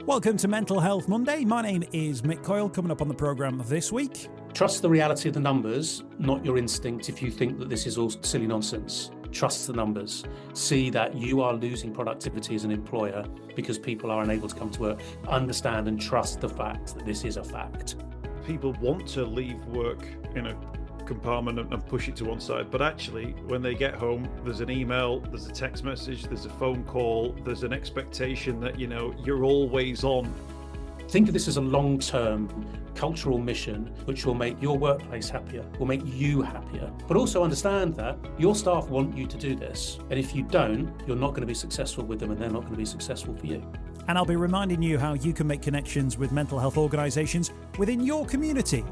Welcome to Mental Health Monday. My name is Mick Coyle. Coming up on the programme this week. Trust the reality of the numbers, not your instinct if you think that this is all silly nonsense. Trust the numbers. See that you are losing productivity as an employer because people are unable to come to work. Understand and trust the fact that this is a fact. People want to leave work in a compartment and push it to one side, but actually when they get home, there's an email, there's a text message, there's a phone call, there's an expectation that you're always on. Think of this as a long-term cultural mission which will make your workplace happier, will make you happier, but also understand that your staff want you to do this, and if you don't, you're not going to be successful with them and they're not going to be successful for you. And I'll be reminding you how you can make connections with mental health organisations within your community.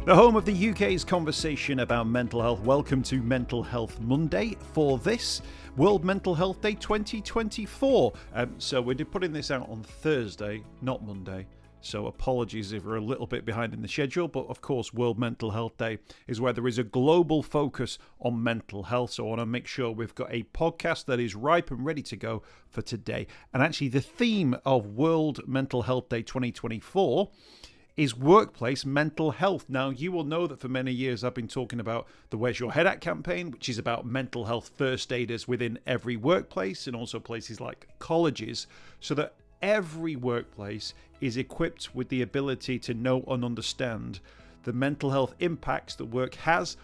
The home of the UK's conversation about mental health. Welcome to Mental Health Monday for this World Mental Health Day 2024. So we're putting this out on Thursday, not Monday. So apologies if we're a little bit behind in the schedule. But of course, World Mental Health Day is where there is a global focus on mental health. So I want to make sure we've got a podcast that is ripe and ready to go for today. And actually, the theme of World Mental Health Day 2024 is workplace mental health. Now, you will know that for many years I've been talking about the Where's Your Head At campaign, which is about mental health first aiders within every workplace and also places like colleges, so that every workplace is equipped with the ability to know and understand the mental health impacts that work has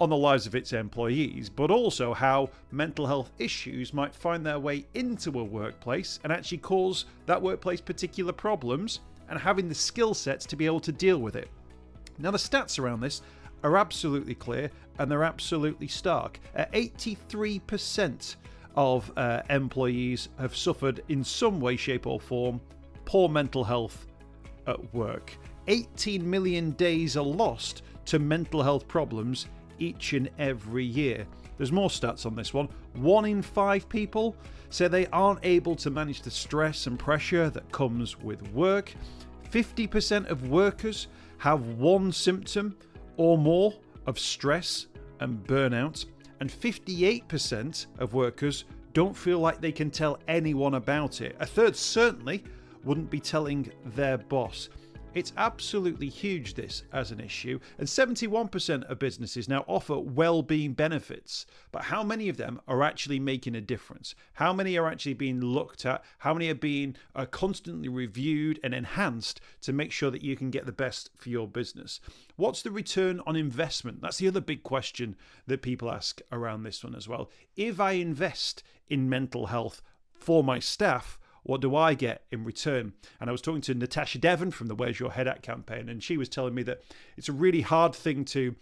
on the lives of its employees, but also how mental health issues might find their way into a workplace and actually cause that workplace particular problems, and having the skill sets to be able to deal with it. Now, the stats around this are absolutely clear and they're absolutely stark. 83% of employees have suffered in some way, shape or form poor mental health at work. 18 million days are lost to mental health problems each and every year. There's more stats on this one. 1 in 5 people say they aren't able to manage the stress and pressure that comes with work. 50% of workers have one symptom or more of stress and burnout. And 58% of workers don't feel like they can tell anyone about it. A third certainly wouldn't be telling their boss. It's absolutely huge, this, as an issue, and 71% of businesses now offer wellbeing benefits. But how many of them are actually making a difference? How many are actually being looked at? How many are being constantly reviewed and enhanced to make sure that you can get the best for your business? What's the return on investment? That's the other big question that people ask around this one as well. If I invest in mental health for my staff, what do I get in return? And I was talking to Natasha Devon from the Where's Your Head At campaign, and she was telling me that it's a really hard thing to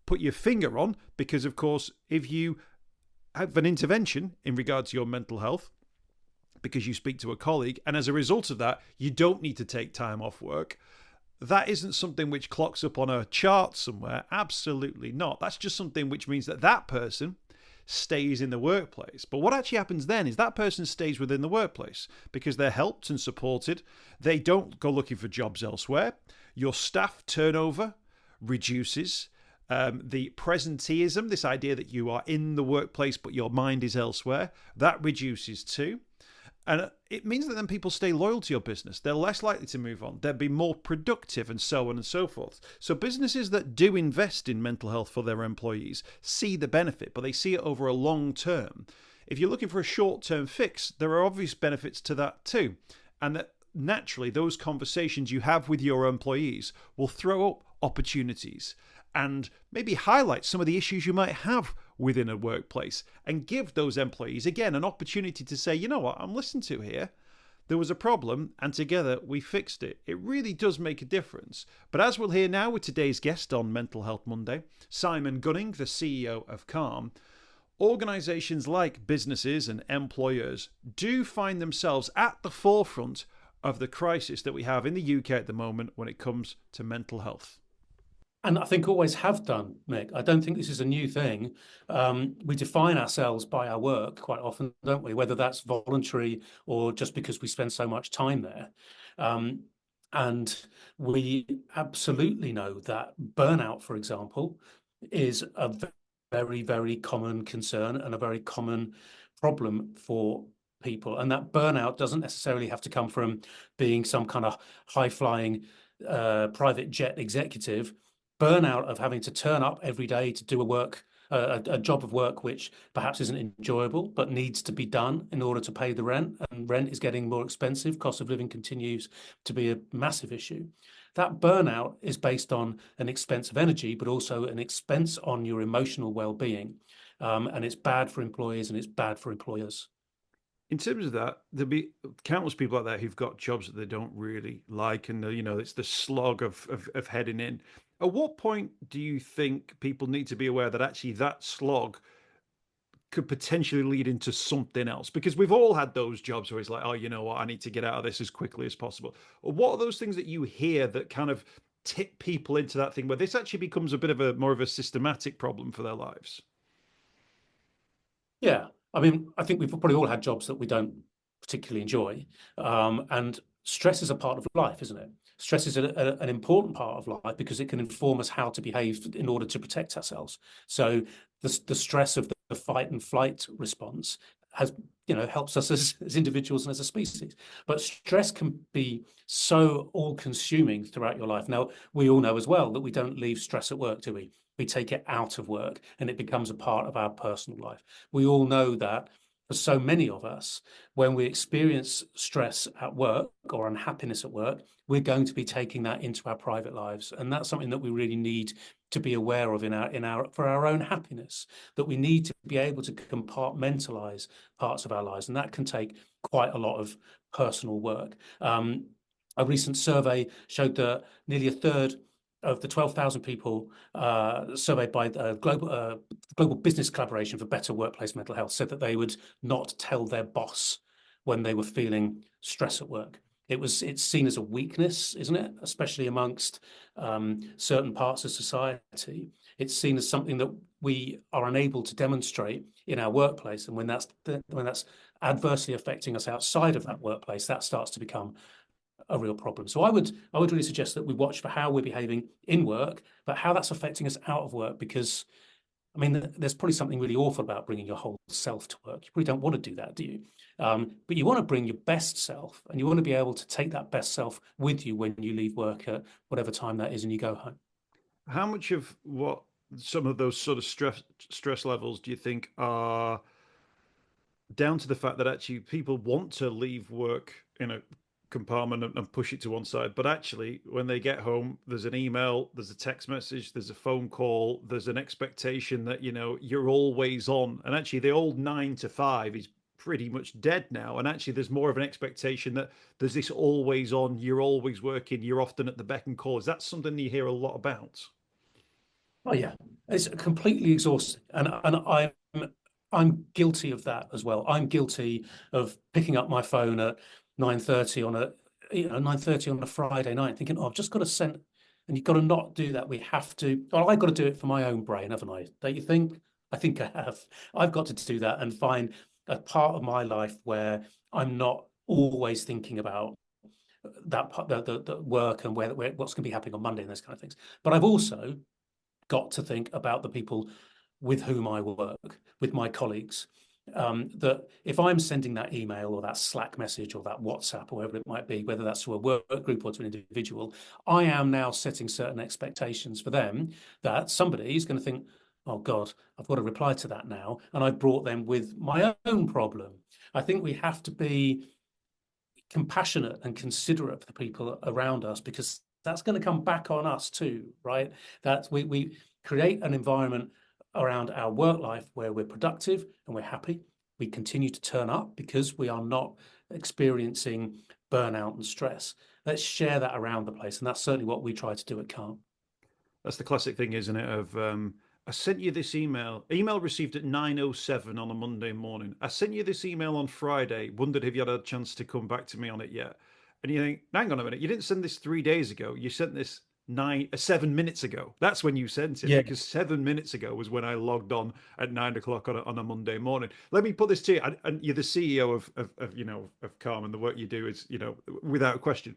put your finger on because, of course, if you have an intervention in regards to your mental health, because you speak to a colleague, and as a result of that, you don't need to take time off work, that isn't something which clocks up on a chart somewhere. Absolutely not. That's just something which means that that person stays in the workplace. But what actually happens then is that person stays within the workplace because they're helped and supported. They don't go looking for jobs elsewhere. Your staff turnover reduces. The presenteeism, this idea that you are in the workplace but your mind is elsewhere, that reduces too. And it means that then people stay loyal to your business. They're less likely to move on. They'll be more productive and so on and so forth. So businesses that do invest in mental health for their employees see the benefit, but they see it over a long term. If you're looking for a short-term fix, there are obvious benefits to that too. And that naturally, those conversations you have with your employees will throw up opportunities and maybe highlight some of the issues you might have within a workplace and give those employees, again, an opportunity to say, you know what, I'm listened to here. There was a problem and together we fixed it. It really does make a difference. But as we'll hear now with today's guest on Mental Health Monday, Simon Gunning, the CEO of Calm, organisations like businesses and employers do find themselves at the forefront of the crisis that we have in the UK at the moment when it comes to mental health. And I think always have done, Mick. I don't think this is a new thing. We define ourselves by our work quite often, don't we? Whether that's voluntary or just because we spend so much time there. And we absolutely know that burnout, for example, is a very, very common concern and a very common problem for people. And that burnout doesn't necessarily have to come from being some kind of high-flying private jet executive. Burnout of having to turn up every day to do a job of work which perhaps isn't enjoyable but needs to be done in order to pay the rent, and rent is getting more expensive. Cost of living continues to be a massive issue. That burnout is based on an expense of energy, but also an expense on your emotional well-being. And it's bad for employees and it's bad for employers. In terms of that, there'll be countless people out there who've got jobs that they don't really like, and it's the slog of heading in. At what point do you think people need to be aware that actually that slog could potentially lead into something else? Because we've all had those jobs where it's like, oh, you know what, I need to get out of this as quickly as possible. What are those things that you hear that kind of tip people into that thing where this actually becomes a bit of a more of a systematic problem for their lives? Yeah. I mean, I think we've probably all had jobs that we don't particularly enjoy. And stress is a part of life, isn't it? Stress is an important part of life because it can inform us how to behave in order to protect ourselves. So the stress of the fight and flight response has, helps us as individuals and as a species. But stress can be so all-consuming throughout your life. Now, we all know as well that we don't leave stress at work, do we? We take it out of work and it becomes a part of our personal life. We all know that for so many of us, when we experience stress at work or unhappiness at work, we're going to be taking that into our private lives. And that's something that we really need to be aware of for our own happiness, that we need to be able to compartmentalize parts of our lives. And that can take quite a lot of personal work. A recent survey showed that nearly a third of the 12,000 people surveyed by Global Business Collaboration for Better Workplace Mental Health said that they would not tell their boss when they were feeling stress at work. It's seen as a weakness, isn't it? Especially amongst certain parts of society. It's seen as something that we are unable to demonstrate in our workplace, and when that's adversely affecting us outside of that workplace, that starts to become a real problem. So I would really suggest that we watch for how we're behaving in work, but how that's affecting us out of work, because I mean, there's probably something really awful about bringing your whole self to work. You probably don't want to do that, do you? But you want to bring your best self, and you want to be able to take that best self with you when you leave work at whatever time that is and you go home. How much of what some of those sort of stress levels do you think are down to the fact that actually people want to leave work in a compartment and push it to one side, but actually when they get home, there's an email, there's a text message, there's a phone call, there's an expectation that you're always on, and actually the old 9 to 5 is pretty much dead now, and actually there's more of an expectation that there's this always on, you're always working, you're often at the beck and call. Is that something you hear a lot about? Oh yeah, it's completely exhausting, and I'm guilty of that as well. I'm guilty of picking up my phone at 9:30 on a 9:30 on a Friday night, thinking, "Oh, I've just got to send," and you've got to not do that. We have to. Well, I've got to do it for my own brain, haven't I? Don't you think? I think I have. I've got to do that and find a part of my life where I'm not always thinking about that part, the work and what's going to be happening on Monday and those kind of things. But I've also got to think about the people with whom I work, with my colleagues. That if I'm sending that email or that Slack message or that WhatsApp or whatever it might be, whether that's to a work group or to an individual, I am now setting certain expectations for them that somebody is going to think, oh God, I've got to reply to that now. And I've brought them with my own problem. I think we have to be compassionate and considerate for the people around us, because that's going to come back on us too, right? That we create an environment around our work life where we're productive and we're happy. We continue to turn up because we are not experiencing burnout and stress. Let's share that around the place. And that's certainly what we try to do at Calm. That's the classic thing, isn't it? Of I sent you this email received at 9:07 on a Monday morning. I sent you this email on Friday, wondered if you had a chance to come back to me on it yet. And you think, hang on a minute, you didn't send this 3 days ago. You sent this 7 minutes ago. That's when you sent it, Yeah. because 7 minutes ago was when I logged on at 9 o'clock on a Monday morning. Let me put this to you, and you're the CEO of Calm, and the work you do is without question.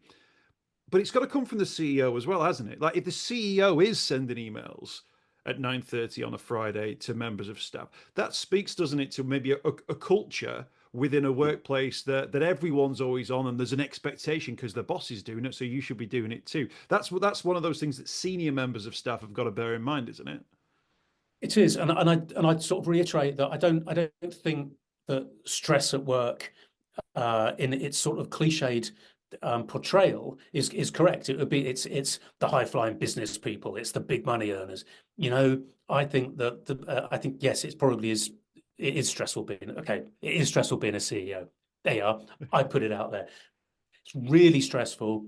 But it's got to come from the CEO as well, hasn't it? Like if the CEO is sending emails at 9:30 on a Friday to members of staff. That speaks, doesn't it, to maybe a culture within a workplace that everyone's always on, and there's an expectation because the boss is doing it, so you should be doing it too. That's one of those things that senior members of staff have got to bear in mind, isn't it? It is, and I sort of reiterate that I don't think that stress at work, in its sort of cliched portrayal, is correct. It would be it's the high flying business people, it's the big money earners. I think that I think yes, it probably is. It is stressful being okay. It is stressful being a CEO. There you are. I put it out there. It's really stressful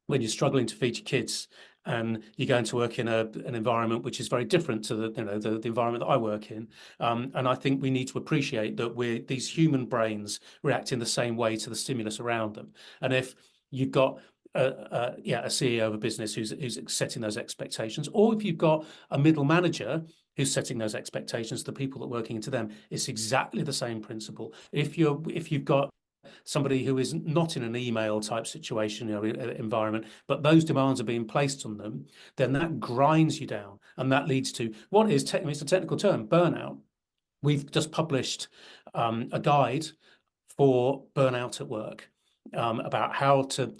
when you're struggling to feed your kids and you're going to work in an environment which is very different to the environment that I work in. And I think we need to appreciate that these human brains react in the same way to the stimulus around them. And if you've got a CEO of a business who's setting those expectations, or if you've got a middle manager who's setting those expectations, the people that are working into them, it's exactly the same principle. If you've got somebody who is not in an email type situation environment, but those demands are being placed on them, then that grinds you down, and that leads to what is it's a technical term, burnout. We've just published a guide for burnout at work, about how to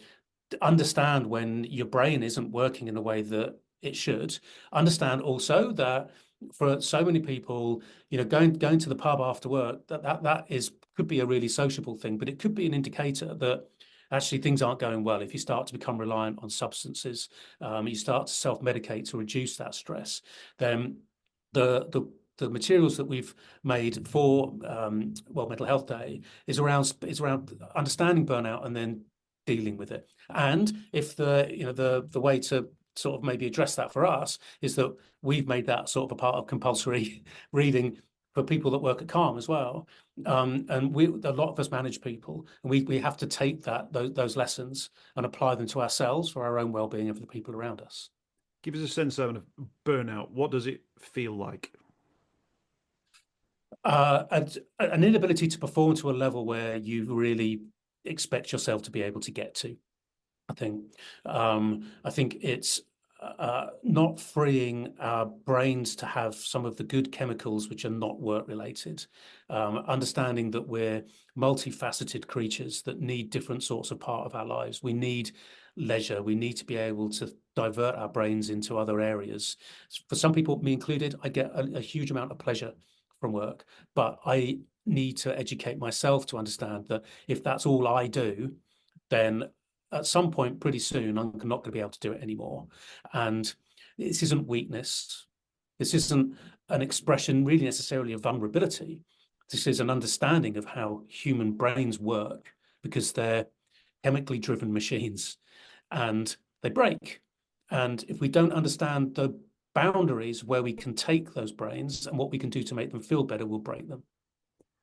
understand when your brain isn't working in the way that it should. Understand also that for so many people, going to the pub after work, that could be a really sociable thing, but it could be an indicator that actually things aren't going well. If you start to become reliant on substances, you start to self-medicate to reduce that stress, then the materials that we've made for World Mental Health Day is around understanding burnout and then dealing with it. And if the way to sort of maybe address that for us is that we've made that sort of a part of compulsory reading for people that work at Calm as well. And a lot of us manage people, and we have to take those lessons and apply them to ourselves for our own well-being and for the people around us. Give us a sense of burnout. What does it feel like? An inability to perform to a level where you really expect yourself to be able to get to. I think it's not freeing our brains to have some of the good chemicals which are not work related. Understanding that we're multifaceted creatures that need different sorts of part of our lives. We need leisure. We need to be able to divert our brains into other areas. For some people, me included, I get a huge amount of pleasure from work, but I need to educate myself to understand that if that's all I do, then at some point pretty soon I'm not going to be able to do it anymore. And this isn't weakness. This isn't an expression really necessarily of vulnerability. This is an understanding of how human brains work, because they're chemically driven machines and they break. And if we don't understand the boundaries where we can take those brains and what we can do to make them feel better, we'll break them.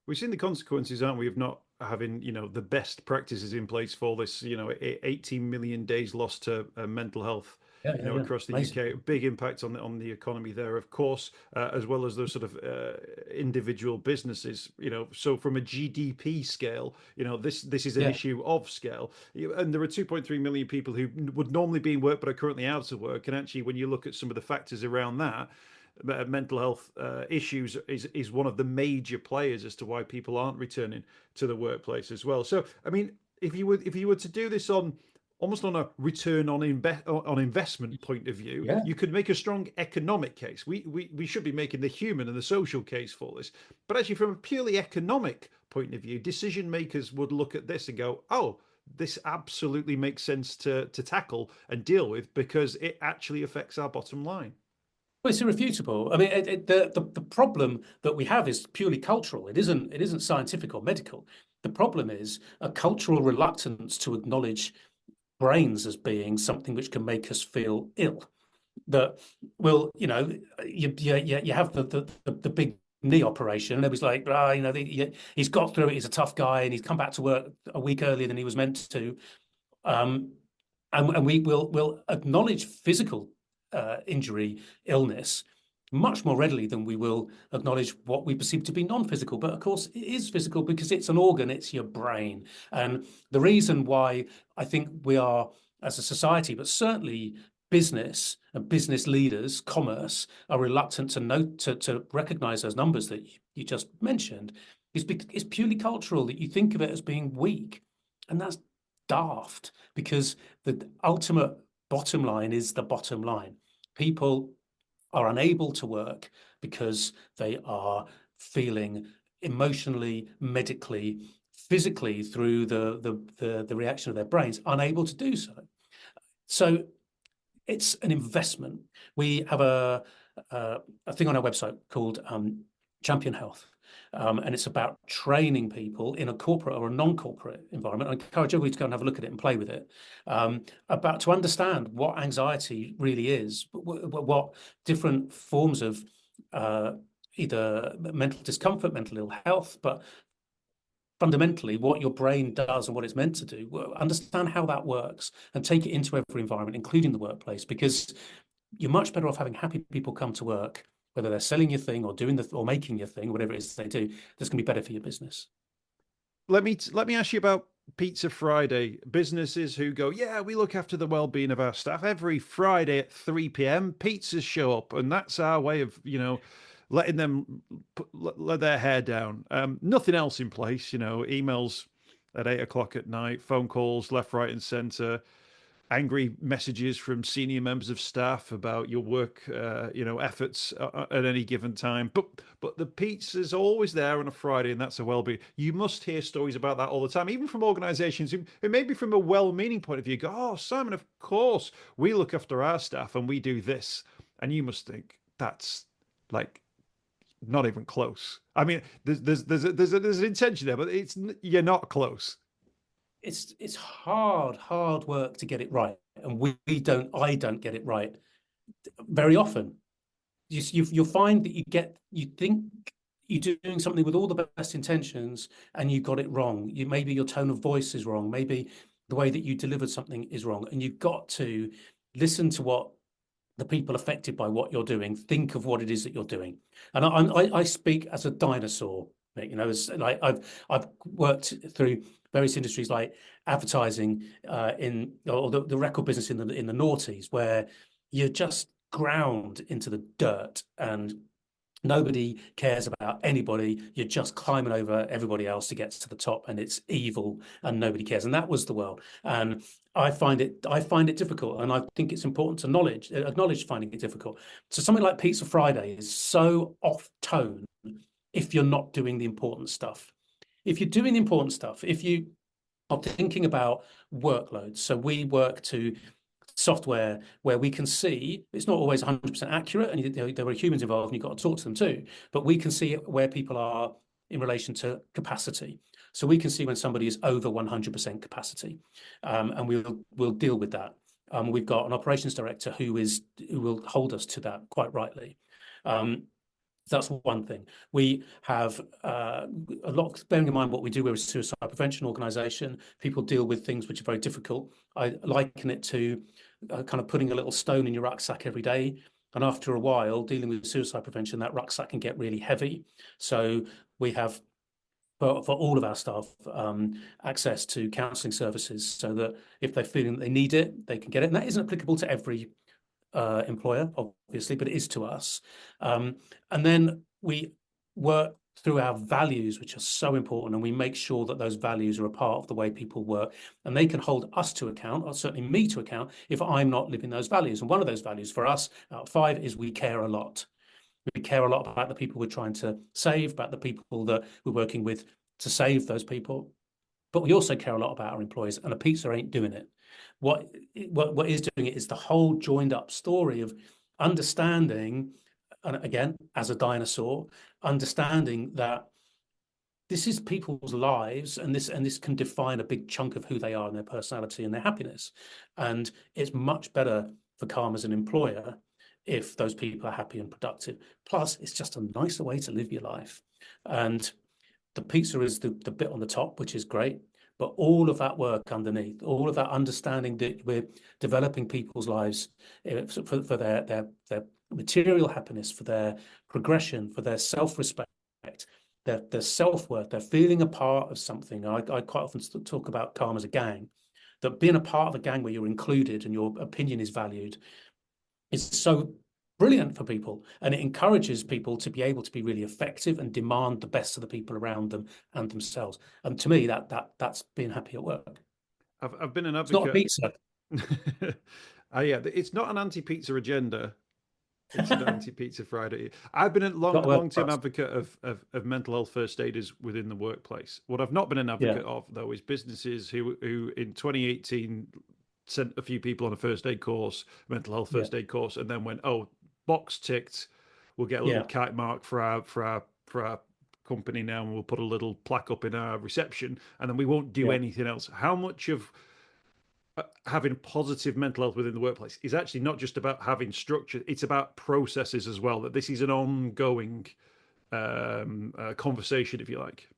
We've seen the consequences, aren't we, of not having, the best practices in place for this, 18 million days lost to mental health, across the Amazing. UK. Big impact on the economy there, of course, as well as those sort of individual businesses. So from a GDP scale, this is an issue of scale. And there are 2.3 million people who would normally be in work but are currently out of work. And actually, when you look at some of the factors around that, mental health issues is one of the major players as to why people aren't returning to the workplace as well. So, I mean, if you were to do this on almost on a return on investment point of view, you could make a strong economic case. We should be making the human and the social case for this, but actually, from a purely economic point of view, decision makers would look at this and go, "Oh, this absolutely makes sense to tackle and deal with because it actually affects our bottom line." Well, it's irrefutable. I mean, the problem that we have is purely cultural. It isn't scientific or medical. The problem is a cultural reluctance to acknowledge brains as being something which can make us feel ill. That, well, you have the big knee operation, and it was like, he's got through it. He's a tough guy, and he's come back to work a week earlier than he was meant to. And we will acknowledge physical injury, illness, much more readily than we will acknowledge what we perceive to be non-physical. But of course, it is physical because it's an organ, it's your brain. And the reason why I think we are, as a society, but certainly business and business leaders, commerce, are reluctant to recognize those numbers that you just mentioned, it's purely cultural, that you think of it as being weak. And that's daft, because the ultimate bottom line is the bottom line. People are unable to work because they are feeling emotionally, medically, physically, through the reaction of their brains, unable to do so. So it's an investment. We have a thing on our website called Champion Health. And it's about training people in a corporate or a non-corporate environment. I encourage everybody to go and have a look at it and play with it, about to understand what anxiety really is, what different forms of either mental discomfort, mental ill health, but fundamentally what your brain does and what it's meant to do. Understand how that works and take it into every environment, including the workplace, because you're much better off having happy people come to work, whether they're selling your thing or doing or making your thing, whatever it is they do. That's going to be better for your business. Let me ask you about Pizza Friday. Businesses who go, yeah, we look after the well-being of our staff. Every Friday at 3 p.m, pizzas show up, and that's our way of, letting them let their hair down. Nothing else in place, emails at 8 o'clock at night, phone calls left, right, and centre, angry messages from senior members of staff about your work, efforts at any given time. But the pizza's always there on a Friday, and that's a well-being. You must hear stories about that all the time, even from organisations who maybe from a well-meaning point of view go, "Oh, Simon, of course we look after our staff and we do this," and you must think that's like not even close. I mean, there's an intention there, but you're not close. It's hard work to get it right, and I don't get it right very often. You'll find that you think you're doing something with all the best intentions and you got it wrong. Maybe your tone of voice is wrong, maybe the way that you delivered something is wrong, and you've got to listen to what the people affected by what you're doing think of what it is that you're doing. And I speak as a dinosaur. As like I've worked through various industries like advertising, or the record business in the noughties, where you're just ground into the dirt and nobody cares about anybody. You're just climbing over everybody else to get to the top, and it's evil and nobody cares. And that was the world. And I find it difficult, and I think it's important to acknowledge finding it difficult. So something like Pizza Friday is so off tone if you're not doing the important stuff. If you're doing the important stuff, if you are thinking about workloads, so we work to software where we can see it's not always 100% accurate, and there are humans involved and you've got to talk to them too, but we can see where people are in relation to capacity. So we can see when somebody is over 100% capacity, and we'll deal with that. We've got an operations director who will hold us to that quite rightly. That's one thing. We have a lot, bearing in mind what we do, we're a suicide prevention organisation. People deal with things which are very difficult. I liken it to kind of putting a little stone in your rucksack every day. And after a while, dealing with suicide prevention, that rucksack can get really heavy. So we have, for all of our staff, access to counselling services, so that if they're feeling that they need it, they can get it. And that isn't applicable to every employer, obviously, but it is to us. And then we work through our values, which are so important, and we make sure that those values are a part of the way people work, and they can hold us to account, or certainly me to account, if I'm not living those values. And one of those values for us out of 5 is we care a lot. We care a lot about the people we're trying to save, about the people that we're working with to save those people. But we also care a lot about our employees, and a pizza ain't doing it. What is doing it is the whole joined up story of understanding, and again, as a dinosaur, understanding that this is people's lives, and this can define a big chunk of who they are and their personality and their happiness. And it's much better for Calm as an employer if those people are happy and productive. Plus, it's just a nicer way to live your life. And the pizza is the bit on the top, which is great. But all of that work underneath, all of that understanding that we're developing people's lives for their material happiness, for their progression, for their self-respect, their self-worth, their feeling a part of something. I quite often talk about Calm as a gang, that being a part of a gang where you're included and your opinion is valued, is so brilliant for people, and it encourages people to be able to be really effective and demand the best of the people around them and themselves. And to me, that's being happy at work. I've been an It's not a advocate. pizza. Yeah, it's not an anti-pizza agenda. It's an anti-pizza Friday. I've been a Got work long-term trust. advocate of mental health first aiders within the workplace. What I've not been an Yeah, advocate of, though, is businesses who in 2018 sent a few people on a first aid course, mental health yeah, first aid course, and then went, "Oh, box ticked. We'll get a little yeah, kite mark for our company now, and we'll put a little plaque up in our reception, and then we won't do yeah. anything else." How much of having positive mental health within the workplace is actually not just about having structure, it's about processes as well, that this is an ongoing conversation, if you like.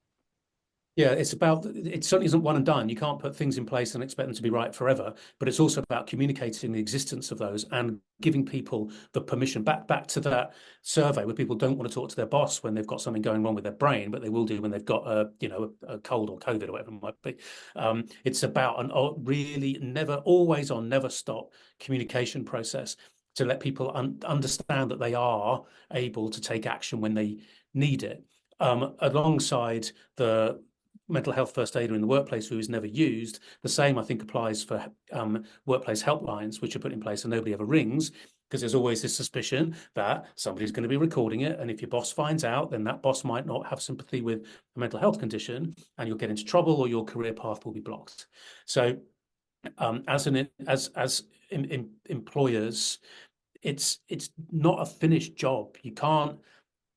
Yeah, it's about, it certainly isn't one and done. You can't put things in place and expect them to be right forever, but it's also about communicating the existence of those and giving people the permission. Back to that survey where people don't want to talk to their boss when they've got something going wrong with their brain, but they will do when they've got a cold or COVID or whatever it might be. It's about an really always on, never stop communication process to let people understand that they are able to take action when they need it. Alongside the mental health first aider in the workplace who is never used, the same I think applies for workplace helplines, which are put in place and nobody ever rings, because there's always this suspicion that somebody's going to be recording it, and if your boss finds out, then that boss might not have sympathy with a mental health condition, and you'll get into trouble or your career path will be blocked. So as employers, it's not a finished job. You can't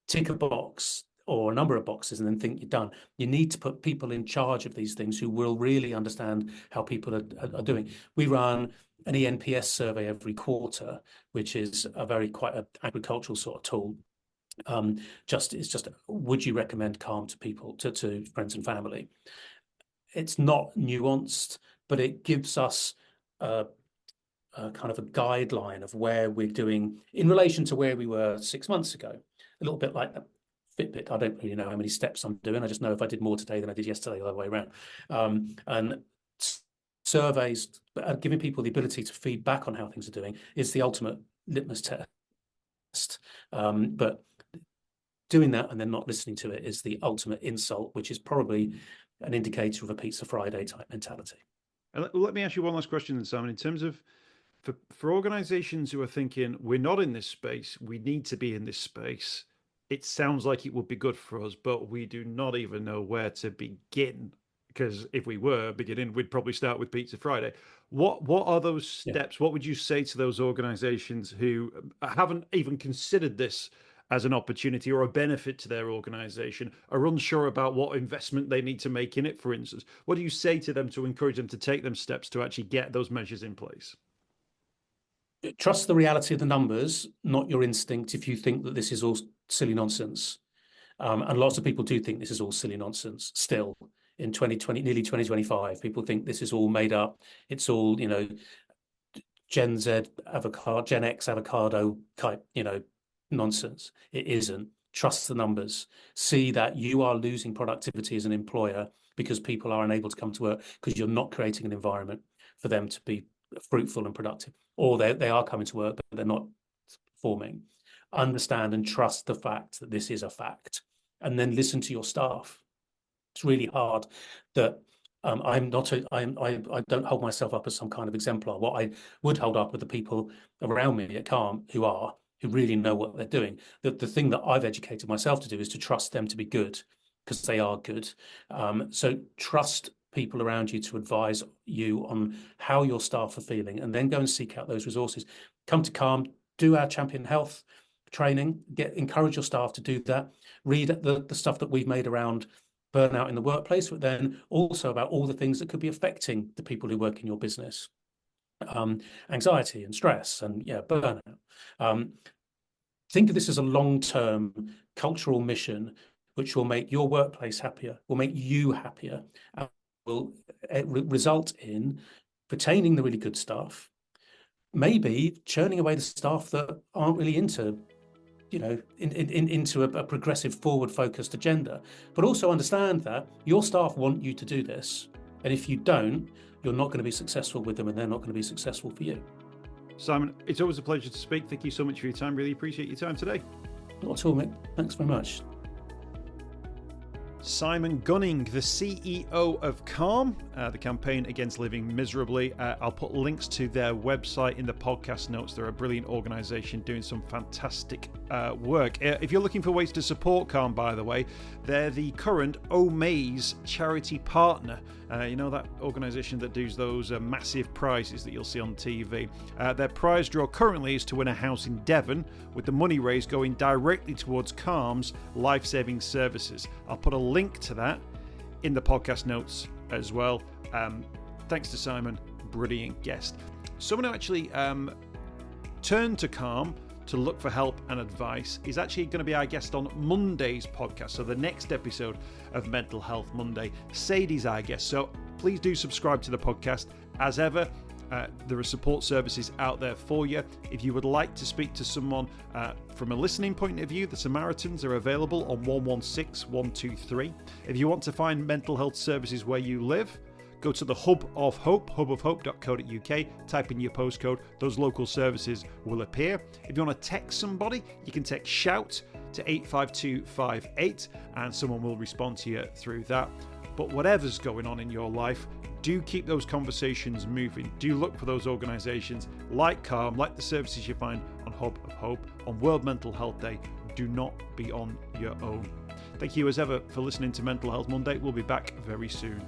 tick a box or a number of boxes and then think you're done. You need to put people in charge of these things who will really understand how people are doing. We run an ENPS survey every quarter, which is quite an agricultural sort of tool. It's just, would you recommend Calm to people, to friends and family? It's not nuanced, but it gives us kind of a guideline of where we're doing in relation to where we were 6 months ago. A little bit like Fitbit. I don't really know how many steps I'm doing. I just know if I did more today than I did yesterday, the other way around. And surveys, giving people the ability to feed back on how things are doing is the ultimate litmus test. But doing that and then not listening to it is the ultimate insult, which is probably an indicator of a Pizza Friday type mentality. Let me ask you one last question then, Simon. In terms of for organizations who are thinking, we're not in this space, we need to be in this space, it sounds like it would be good for us, but we do not even know where to begin. Because if we were beginning, we'd probably start with Pizza Friday. What are those steps? Yeah. What would you say to those organizations who haven't even considered this as an opportunity or a benefit to their organization, are unsure about what investment they need to make in it, for instance? What do you say to them to encourage them to take them steps to actually get those measures in place? Trust the reality of the numbers, not your instinct, if you think that this is all silly nonsense. And lots of people do think this is all silly nonsense still in 2020, nearly 2025. People think this is all made up. It's all, Gen Z avocado, Gen X avocado type, nonsense. It isn't. Trust the numbers. See that you are losing productivity as an employer because people are unable to come to work because you're not creating an environment for them to be fruitful and productive, or they are coming to work, but they're not performing. Understand and trust the fact that this is a fact, and then listen to your staff. It's really hard that I don't hold myself up as some kind of exemplar. What I would hold up with the people around me at Calm who really know what they're doing. The thing that I've educated myself to do is to trust them to be good, because they are good. So trust people around you to advise you on how your staff are feeling, and then go and seek out those resources. Come to Calm, do our Champion Health training, encourage your staff to do that. Read the stuff that we've made around burnout in the workplace, but then also about all the things that could be affecting the people who work in your business. Anxiety and stress and burnout. Think of this as a long-term cultural mission which will make your workplace happier, will make you happier, and will result in retaining the really good staff, maybe churning away the staff that aren't really into into a progressive, forward-focused agenda. But also understand that your staff want you to do this, and if you don't, you're not going to be successful with them, and they're not going to be successful for you. Simon, it's always a pleasure to speak. Thank you so much for your time. Really appreciate your time today. Not at all, Mick. Thanks very much. Simon Gunning, the CEO of Calm, the campaign against living miserably. I'll put links to their website in the podcast notes. They're a brilliant organisation doing some fantastic work. If you're looking for ways to support Calm, by the way, they're the current Omaze charity partner. You know, that organisation that does those massive prizes that you'll see on TV. Their prize draw currently is to win a house in Devon, with the money raised going directly towards Calm's life-saving services. I'll put a link to that in the podcast notes as well. Thanks to Simon, brilliant guest. Someone who actually turned to Calm to look for help and advice is actually going to be our guest on Monday's podcast. So the next episode of Mental Health Monday, Sadie's our guest. So please do subscribe to the podcast. As ever, there are support services out there for you. If you would like to speak to someone from a listening point of view, the Samaritans are available on 116 123. If you want to find mental health services where you live, go to the Hub of Hope, hubofhope.co.uk, type in your postcode, those local services will appear. If you want to text somebody, you can text SHOUT to 85258 and someone will respond to you through that. But whatever's going on in your life, do keep those conversations moving. Do look for those organisations like Calm, like the services you find on Hub of Hope on World Mental Health Day. Do not be on your own. Thank you as ever for listening to Mental Health Monday. We'll be back very soon.